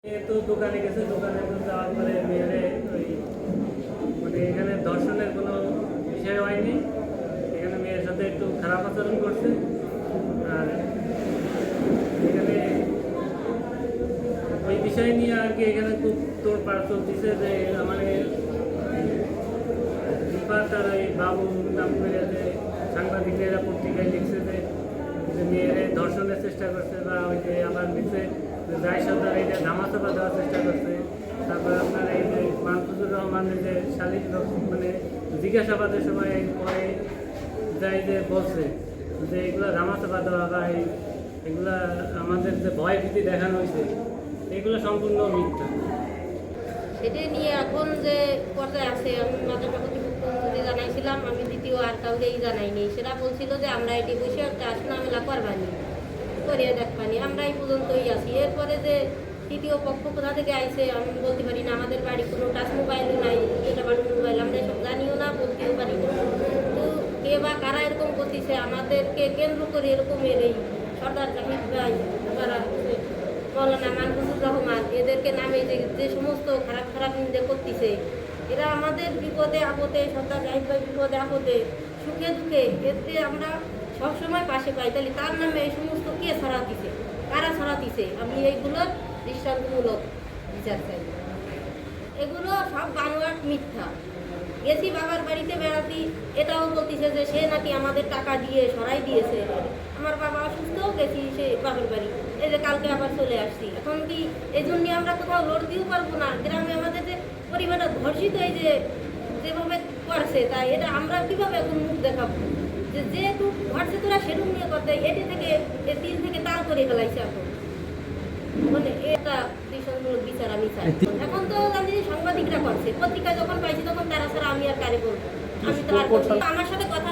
তো দোকানে গেছে, দোকানে যাওয়ার পরে মেয়েরে ওই মানে এখানে ধর্ষণের কোনো বিষয় হয়নি, এখানে মেয়ের সাথে একটু খারাপ আচরণ করছে। আর এখানে ওই বিষয় নিয়ে আর কি এখানে খুব তোড়পাড় চলতেছে যে মানে রিফাত আর এই বাবু নাম করে যে সাংবাদিকেরা পত্রিকায় লিখছে যে মেয়েরে ধর্ষণের চেষ্টা করছে, বা ওই যে আবার লিখছে যাই সরকার এই যে ধামাচাপা দেওয়ার চেষ্টা করছে। তারপর আপনার এই যে মাহফুজুর রহমানের যে শালিক মানে জিজ্ঞাসাবাদের সময় পরে যাই যে বলছে যে এগুলো ধামাচাপা দেওয়া বা এগুলা আমাদের যে ভয় ভীতি দেখানো হয়েছে এগুলো সম্পূর্ণ মিথ্যা। সেটা নিয়ে এখন যে পর্যায়ে আছে, আমি মাদ্রাসা কর্তৃপক্ষকে জানাইছিলাম, আমি দ্বিতীয় আর কাউকেই জানাইনি। সেটা বলছিল যে আমরা এটি বসে একটা আসনামেলা করবানি, করিয়ে দেখবানি, আমরা এই পর্যন্তই আছি। এরপরে যে তৃতীয় পক্ষ কোথা থেকে আইছে আমি বলতে পারি না। আমাদের বাড়ি কোনো টাচ মোবাইলও নাই, এটা বাড়ি মোবাইল আমরা এসব জানিও না, বলতেও পারি না। তো কে বা কারা এরকম করতেছে আমাদেরকে কেন্দ্র করে এরকমের এই সর্দার জাহিদ ভাই, মৌলানা মাহফুজুর রহমান, এদেরকে নামে যে সমস্ত খারাপ খারাপ নিন্দে করতেছে, এরা আমাদের বিপদে আপদে, সর্দার জাহিদ ভাই বিপদে আপদে, সুখে দুঃখে এতে আমরা সবসময় পাশে পাই। তাহলে তার নামে এই সমস্ত কে ছড়াতিছে, কারা ছড়াতিছে, আমি এইগুলোর দৃষ্টান্তমূলক বিচার চাই। এগুলো সব বানোয়াট মিথ্যা। গেছি বাবার বাড়িতে বেড়াতি, এটাও বলতেছে যে সে নাকি আমাদের টাকা দিয়ে সরাই দিয়েছে। আমার বাবা অসুস্থ, গেছি সে বাবার বাড়ি, এই যে কালকে আবার চলে আসছি। এখন কি এই জন্য আমরা কোথাও লড়তেও পারবো না? গ্রামে আমাদের যে পরিবারটা ধর্ষিত এই যে যেভাবে করছে, তাই এটা আমরা কিভাবে এখন মুখ দেখাবো? যে যেহেতু ঘরছে তোরা সেরকম নিয়ে করতে, এটি থেকে তিল থেকে তাল করে ফেলাইছে। এখন মানে এটা দৃষ্টান্তমূলক বিচার আমি চাই। এখন তো আমি সাংবাদিকরা করছে, পত্রিকায় যখন পাইছি তখন তারা ছাড়া আমি আর কারে বলবো? আমি তো আর আমার সাথে কথা